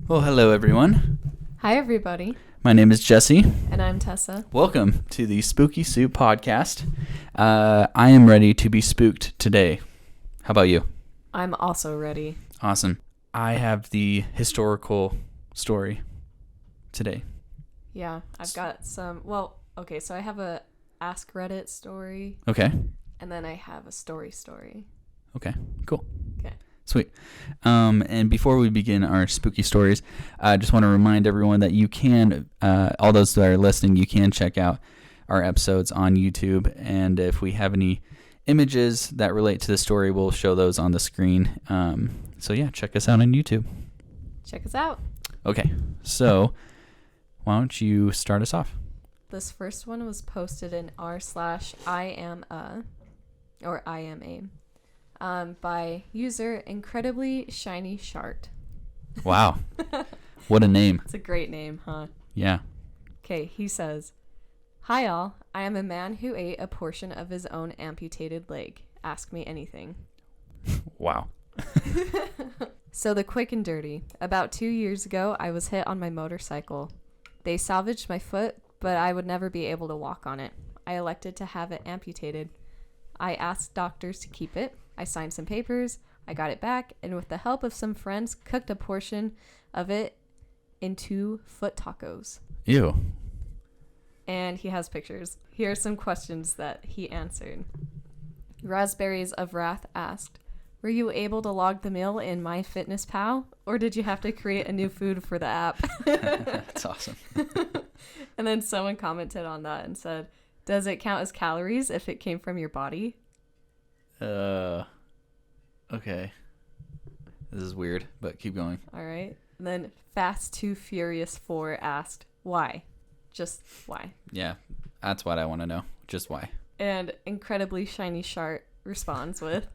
Well, hello everyone. Hi, everybody. My name is Jesse. And I'm Tessa. Welcome to the Spooky Soup podcast. I am ready to be spooked today. How about you? I'm also ready. Awesome. I have the historical story today. Yeah, I've got some. Well, okay, so I have a Ask Reddit story. Okay. And then I have a story. Okay, cool. Okay. Sweet. And before we begin our spooky stories, I just want to remind everyone that you can, all those that are listening, you can check out our episodes on YouTube. And if we have any images that relate to the story, we'll show those on the screen. So yeah, check us out on YouTube. Check us out. Okay, so why don't you start us off? This first one was posted in r/IamA or IMA by user IncrediblyShinyShart. Wow. What a name. It's a great name, huh? Yeah. Okay, he says, "Hi all, I am a man who ate a portion of his own amputated leg. Ask me anything." Wow. So the quick and dirty. About 2 years ago, I was hit on my motorcycle. They salvaged my foot, but I would never be able to walk on it. I elected to have it amputated. I asked doctors to keep it. I signed some papers. I got it back, and with the help of some friends, cooked a portion of it into foot tacos. Ew. And he has pictures. Here are some questions that he answered. Raspberries of Wrath asked, "Were you able to log the meal in MyFitnessPal, or did you have to create a new food for the app?" That's awesome. And then someone commented on that and said, "Does it count as calories if it came from your body?" Okay. This is weird, but keep going. All right. And then Fast 2 Furious 4 asked, "Why? Just why?" Yeah, that's what I want to know. Just why. And Incredibly Shiny Shart responds with,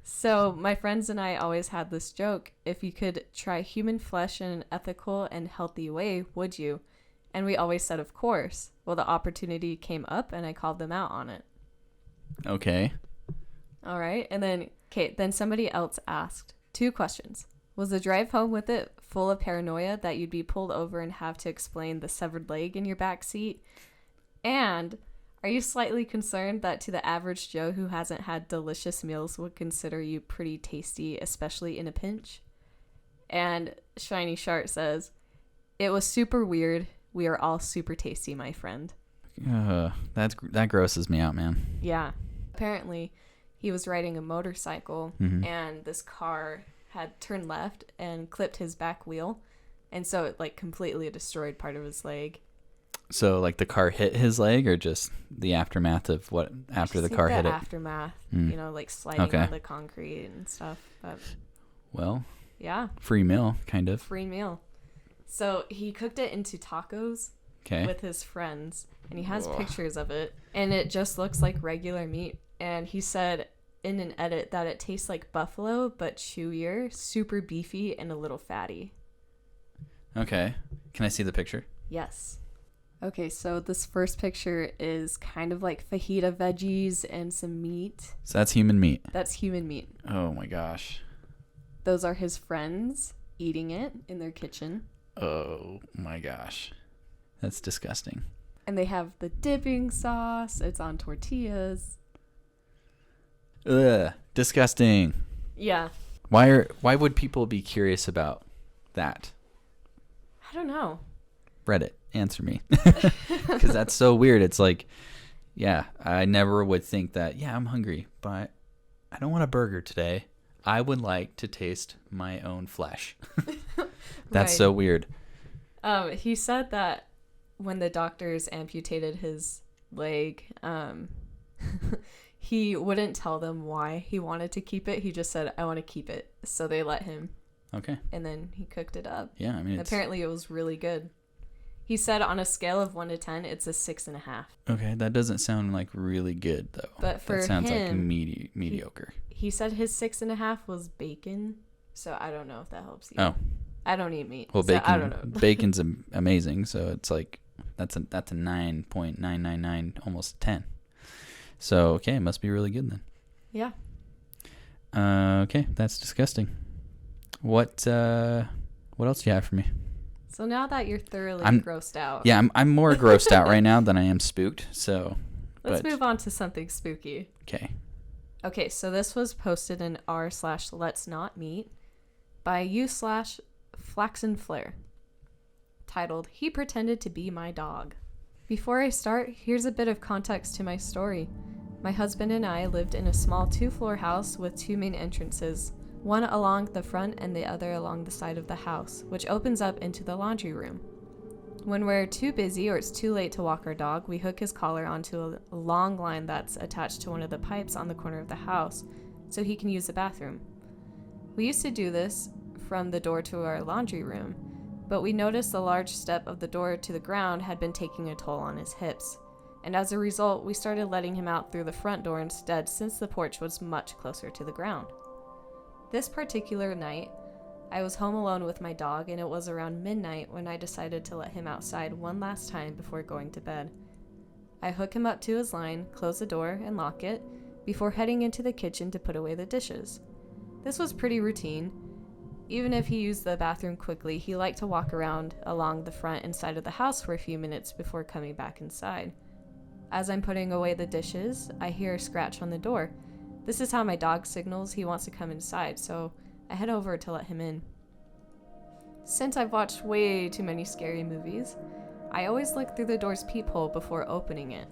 "So my friends and I always had this joke. If you could try human flesh in an ethical and healthy way, would you? And we always said, of course. Well, the opportunity came up and I called them out on it." Okay. All right. And then somebody else asked 2 questions. Was the drive home with it full of paranoia that you'd be pulled over and have to explain the severed leg in your back seat? And are you slightly concerned that to the average Joe who hasn't had delicious meals would consider you pretty tasty, especially in a pinch? And Shiny Shart says, "It was super weird. We are all super tasty, my friend." That grosses me out, man. Yeah. Apparently, he was riding a motorcycle and this car had turned left and clipped his back wheel. And so it like completely destroyed part of his leg. So like the car hit his leg, or just the aftermath of what after the car hit it? Aftermath, like sliding on the concrete and stuff. But well, yeah, free meal, kind of. Free meal. So he cooked it into tacos with his friends, and he has pictures of it, and it just looks like regular meat. And he said in an edit that it tastes like buffalo, but chewier, super beefy, and a little fatty. Okay. Can I see the picture? Yes. Okay, so this first picture is kind of like fajita veggies and some meat. So that's human meat. That's human meat. Oh my gosh. Those are his friends eating it in their kitchen. Oh my gosh. That's disgusting. And they have the dipping sauce. It's on tortillas. Ugh. Disgusting. Yeah. Why would people be curious about that? I don't know. Reddit, answer me. Because that's so weird. It's like, yeah, I never would think that, yeah, I'm hungry, but I don't want a burger today. I would like to taste my own flesh. That's so weird. He said that when the doctors amputated his leg, he wouldn't tell them why he wanted to keep it. He just said, "I want to keep it." So they let him. Okay. And then he cooked it up. Yeah, I mean, apparently it was really good. He said on a scale of 1 to 10, it's a 6.5. Okay, that doesn't sound like really good though. But for that sounds him, like mediocre. He said his 6.5 was bacon, so I don't know if that helps you. Oh, I don't eat meat. well, so bacon. I don't know. Bacon's amazing, so it's like that's a 9.999, almost 10. So okay, it must be really good then. Yeah. Okay, that's disgusting. What What else do you have for me? So now that you're thoroughly grossed out. Yeah, I'm more grossed out right now than I am spooked. So let's move on to something spooky. Okay. Okay, so this was posted in r/let's not meet by u/flaxenflare, titled, "He Pretended to Be My Dog." Before I start, here's a bit of context to my story. My husband and I lived in a small 2-floor house with 2 main entrances, one along the front and the other along the side of the house, which opens up into the laundry room. When we're too busy or it's too late to walk our dog, we hook his collar onto a long line that's attached to one of the pipes on the corner of the house so he can use the bathroom. We used to do this from the door to our laundry room, but we noticed the large step of the door to the ground had been taking a toll on his hips, and as a result, we started letting him out through the front door instead since the porch was much closer to the ground. This particular night, I was home alone with my dog, and it was around midnight when I decided to let him outside one last time before going to bed. I hook him up to his line, close the door, and lock it, before heading into the kitchen to put away the dishes. This was pretty routine. Even if he used the bathroom quickly, he liked to walk around along the front and side of the house for a few minutes before coming back inside. As I'm putting away the dishes, I hear a scratch on the door. This is how my dog signals he wants to come inside, so I head over to let him in. Since I've watched way too many scary movies, I always look through the door's peephole before opening it.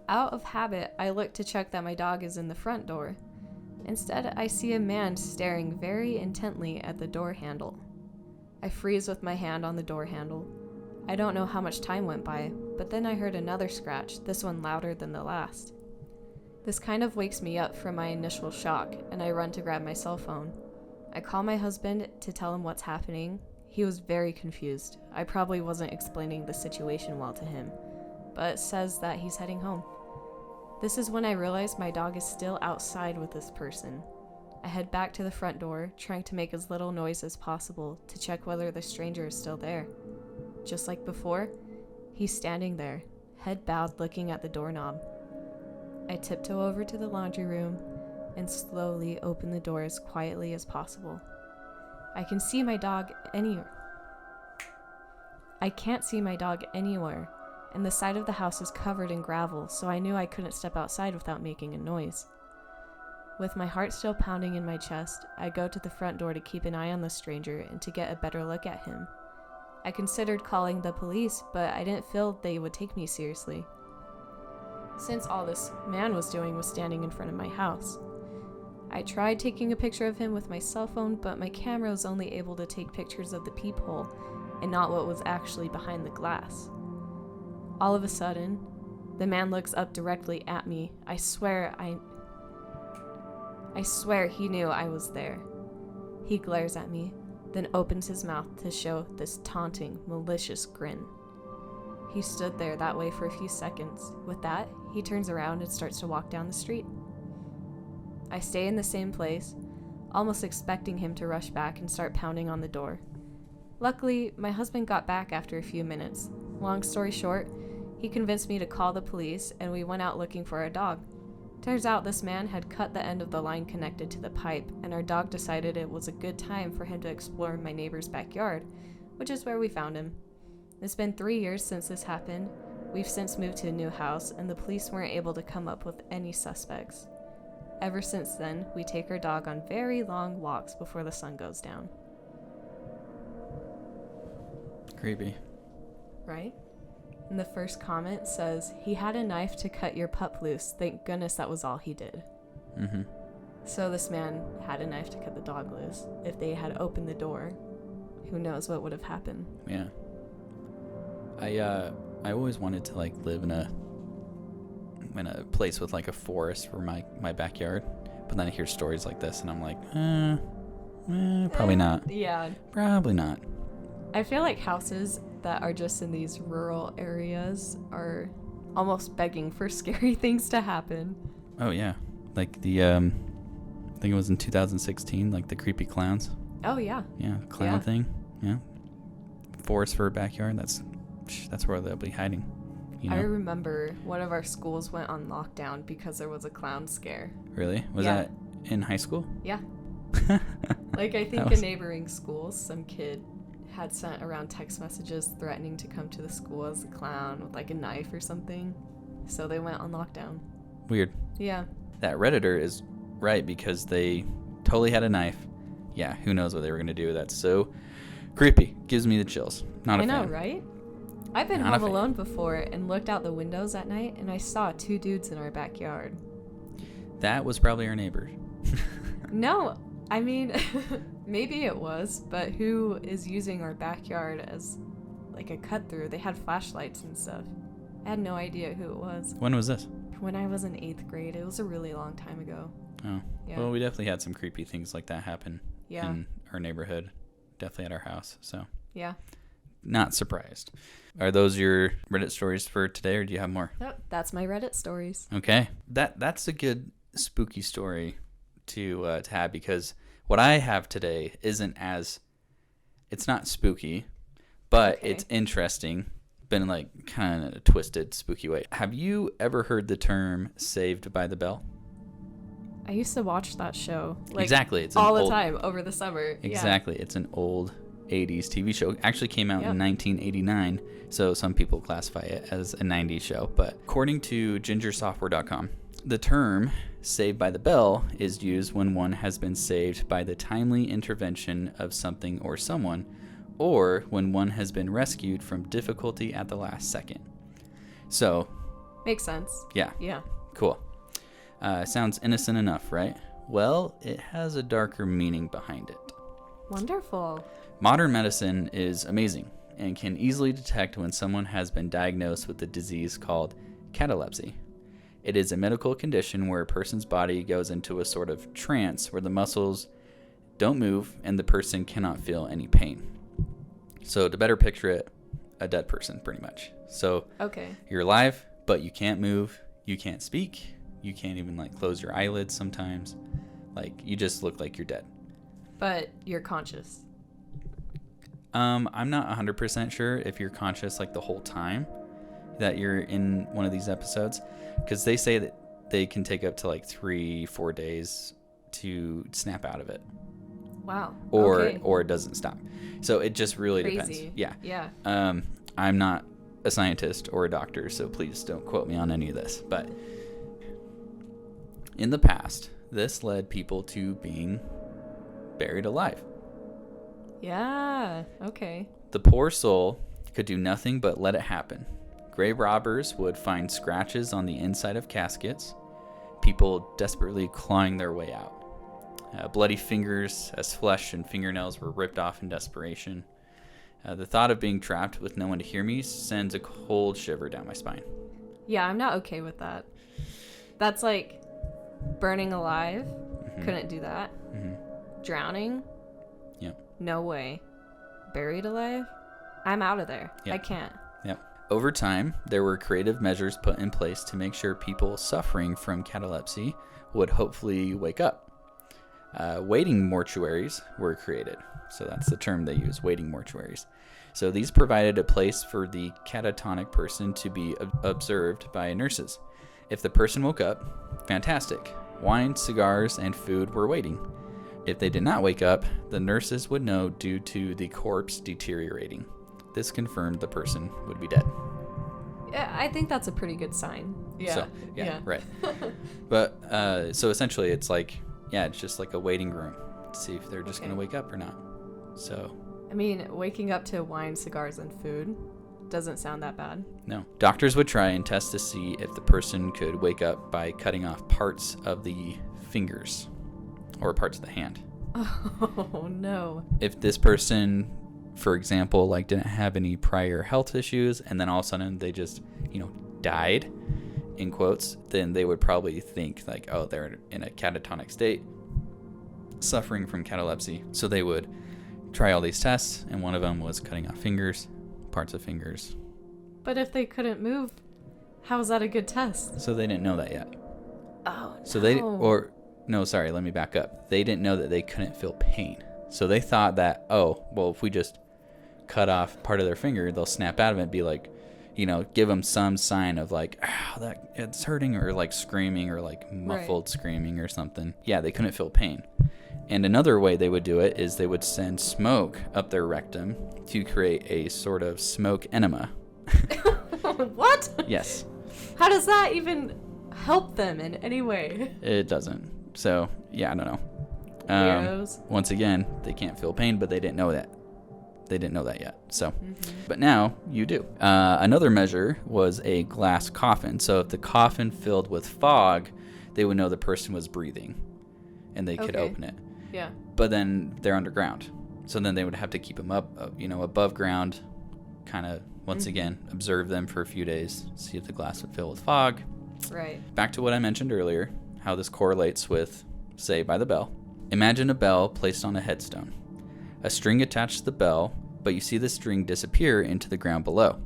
Out of habit, I look to check that my dog is in the front door. Instead, I see a man staring very intently at the door handle. I freeze with my hand on the door handle. I don't know how much time went by, but then I heard another scratch, this one louder than the last. This kind of wakes me up from my initial shock, and I run to grab my cell phone. I call my husband to tell him what's happening. He was very confused. I probably wasn't explaining the situation well to him, but says that he's heading home. This is when I realize my dog is still outside with this person. I head back to the front door, trying to make as little noise as possible to check whether the stranger is still there. Just like before, he's standing there, head bowed looking at the doorknob. I tiptoe over to the laundry room and slowly open the door as quietly as possible. I can't see my dog anywhere, and the side of the house is covered in gravel, so I knew I couldn't step outside without making a noise. With my heart still pounding in my chest, I go to the front door to keep an eye on the stranger and to get a better look at him. I considered calling the police, but I didn't feel they would take me seriously, since all this man was doing was standing in front of my house. I tried taking a picture of him with my cell phone, but my camera was only able to take pictures of the peephole and not what was actually behind the glass. All of a sudden, the man looks up directly at me. I swear he knew I was there. He glares at me, then opens his mouth to show this taunting, malicious grin. He stood there that way for a few seconds. With that, he turns around and starts to walk down the street. I stay in the same place, almost expecting him to rush back and start pounding on the door. Luckily, my husband got back after a few minutes. Long story short, he convinced me to call the police, and we went out looking for our dog. Turns out this man had cut the end of the line connected to the pipe, and our dog decided it was a good time for him to explore my neighbor's backyard, which is where we found him. It's been 3 years since this happened. We've since moved to a new house, and the police weren't able to come up with any suspects. Ever since then, we take our dog on very long walks before the sun goes down. Creepy. Right? And the first comment says, "He had a knife to cut your pup loose. Thank goodness that was all he did." Mm-hmm. So this man had a knife to cut the dog loose. If they had opened the door, who knows what would have happened. Yeah. I always wanted to like live in a place with like a forest for my backyard, but then I hear stories like this and I'm like, probably not. Yeah. Probably not. I feel like houses that are just in these rural areas are almost begging for scary things to happen. Oh yeah, like the I think it was in 2016, like the creepy clowns. Oh yeah. Yeah, the clown thing. Yeah. Forest for a backyard. That's where they'll be hiding. You know? I remember one of our schools went on lockdown because there was a clown scare. Really? Was that in high school? Yeah. Like, I think in neighboring schools, some kid had sent around text messages threatening to come to the school as a clown with, like, a knife or something. So they went on lockdown. Weird. Yeah. That Redditor is right because they totally had a knife. Yeah, who knows what they were going to do. That's so creepy. Gives me the chills. Not a fan. I know, right? I've been home alone before and looked out the windows at night, and I saw 2 dudes in our backyard. That was probably our neighbor. No, I mean, maybe it was, but who is using our backyard as, like, a cut-through? They had flashlights and stuff. I had no idea who it was. When was this? When I was in 8th grade. It was a really long time ago. Oh. Yeah. Well, we definitely had some creepy things like that happen Yeah. in our neighborhood. Definitely at our house, so. Yeah. Not surprised. Are those your Reddit stories for today, or do you have more? Yep, that's my Reddit stories. Okay. That's a good spooky story to have, because what I have today isn't as, it's not spooky, but it's interesting, but in like kind of a twisted, spooky way. Have you ever heard the term "Saved by the Bell"? I used to watch that show. Like, exactly. It's all the time over the summer. Exactly. Yeah. It's an old 80s TV show. It actually came out in 1989, so some people classify it as a 90s show. But according to gingersoftware.com, the term "saved by the bell" is used when one has been saved by the timely intervention of something or someone, or when one has been rescued from difficulty at the last second. So, makes sense. Yeah. Yeah. Cool. Sounds innocent enough, right? Well, it has a darker meaning behind it. Wonderful. Modern medicine is amazing and can easily detect when someone has been diagnosed with a disease called catalepsy. It is a medical condition where a person's body goes into a sort of trance where the muscles don't move and the person cannot feel any pain. So to better picture it, a dead person, pretty much. So you're alive, but you can't move, you can't speak, you can't even like close your eyelids sometimes. Like, you just look like you're dead. But you're conscious. I'm not 100% sure if you're conscious like the whole time that you're in one of these episodes, because they say that they can take up to like 3-4 days to snap out of it. Wow. Or it doesn't stop. So it just really depends. Yeah. Yeah. I'm not a scientist or a doctor, so please don't quote me on any of this. But in the past, this led people to being buried alive. Yeah. Okay. The poor soul could do nothing but let it happen. Grave robbers would find scratches on the inside of caskets, people desperately clawing their way out. Bloody fingers as flesh and fingernails were ripped off in desperation. The thought of being trapped with no one to hear me sends a cold shiver down my spine. Yeah, I'm not okay with that. That's like burning alive. Mm-hmm. Couldn't do that. Mm-hmm. Drowning. Yep. No way. Buried alive? I'm out of there. Yep. I can't. Yep. Over time, there were creative measures put in place to make sure people suffering from catalepsy would hopefully wake up. Waiting mortuaries were created. So that's the term they use, waiting mortuaries. So these provided a place for the catatonic person to be observed by nurses. If the person woke up, fantastic. Wine, cigars, and food were waiting. If they did not wake up, the nurses would know due to the corpse deteriorating. This confirmed the person would be dead. Yeah, I think that's a pretty good sign. Yeah. So, yeah. Right. But, so essentially it's like, it's just like a waiting room to see if they're just going to wake up or not. So. I mean, waking up to wine, cigars, and food doesn't sound that bad. No. Doctors would try and test to see if the person could wake up by cutting off parts of the fingers or parts of the hand. Oh, no. If this person, for example, like didn't have any prior health issues and then all of a sudden they just, died, in quotes, then they would probably think like, oh, they're in a catatonic state, suffering from catalepsy. So they would try all these tests, and one of them was cutting off fingers, parts of fingers. But if they couldn't move, how is that a good test? So they didn't know that yet. Oh, no. So let me back up. They didn't know that they couldn't feel pain. So they thought that, if we just cut off part of their finger, they'll snap out of it and be like, give them some sign of like, that it's hurting, or like screaming, or like muffled screaming or something. Yeah, they couldn't feel pain. And another way they would do it is they would send smoke up their rectum to create a sort of smoke enema. What? Yes. How does that even help them in any way? It doesn't. So, yeah, I don't know. Weirdos. Once again, they can't feel pain, but they didn't know that. They didn't know that yet. So, but now you do. Another measure was a glass coffin. So if the coffin filled with fog, they would know the person was breathing and they could open it. Yeah. But then they're underground. So then they would have to keep them up, above ground, kind of, once again, observe them for a few days, see if the glass would fill with fog. Right. Back to what I mentioned earlier, how this correlates with Saved by the Bell. Imagine a bell placed on a headstone. A string attached to the bell, but you see the string disappear into the ground below.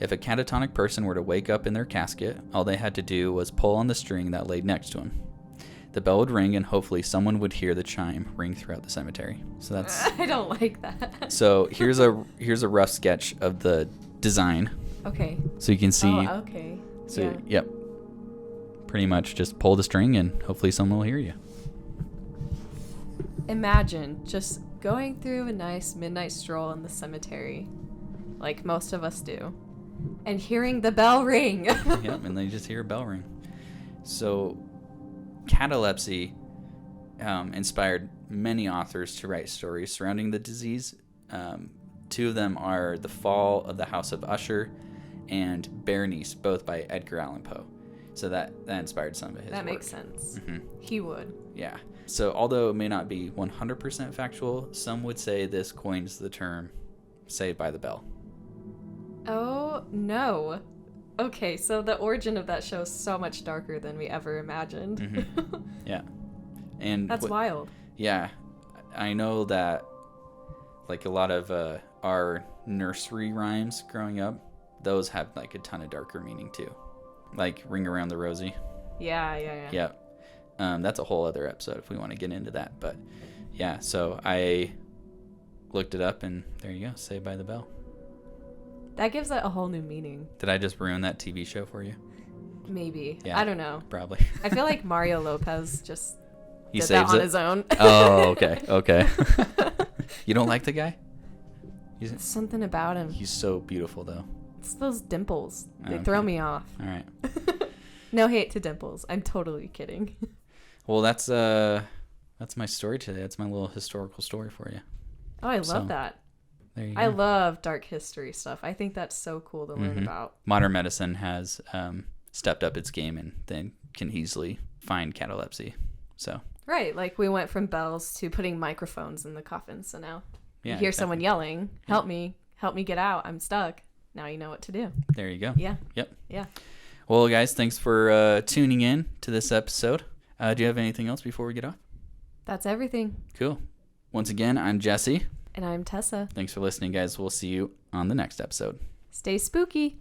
If a catatonic person were to wake up in their casket, all they had to do was pull on the string that laid next to him. The bell would ring, and hopefully someone would hear the chime ring throughout the cemetery. So that's. I don't like that. So here's a rough sketch of the design. Okay. So you can see. Oh, okay. So yeah. Yep. Pretty much just pull the string, and hopefully someone will hear you. Imagine just going through a nice midnight stroll in the cemetery, like most of us do, and hearing the bell ring. Yep, and then you just hear a bell ring. So, catalepsy inspired many authors to write stories surrounding the disease. Two of them are The Fall of the House of Usher and Berenice, both by Edgar Allan Poe. So that inspired some of his That work. makes sense. Mm-hmm. He would. Yeah. So although it may not be 100% factual, some would say this coins the term Saved by the Bell. Oh, no. Okay, so the origin of that show is so much darker than we ever imagined. Mm-hmm. Yeah. And That's wild. Yeah. I know that like a lot of our nursery rhymes growing up, those have like a ton of darker meaning too. Like Ring Around the Rosie. Yeah. Yep. That's a whole other episode if we want to get into that. But yeah, so I looked it up and there you go, Saved by the Bell. That gives it a whole new meaning. Did I just ruin that TV show for you? Maybe. Yeah, I don't know. Probably. I feel like Mario Lopez just He did saves that on it? his own. Oh, okay. You don't like the guy? Something about him. He's so beautiful though. It's those dimples. They Okay. throw me off. All right. No hate to dimples. I'm totally kidding. Well, that's my story today. That's my little historical story for you. Oh, I love that. There you go. I love dark history stuff. I think that's so cool to learn about. Modern medicine has stepped up its game and then can easily find catalepsy. So Right, like we went from bells to putting microphones in the coffin. So now yeah, you hear exactly. someone yelling, "Help me get out. I'm stuck." Now you know what to do. There you go. Yeah. Yep. Yeah. Well, guys, thanks for tuning in to this episode. Do you have anything else before we get off? That's everything. Cool. Once again, I'm Jesse. And I'm Tessa. Thanks for listening, guys. We'll see you on the next episode. Stay spooky.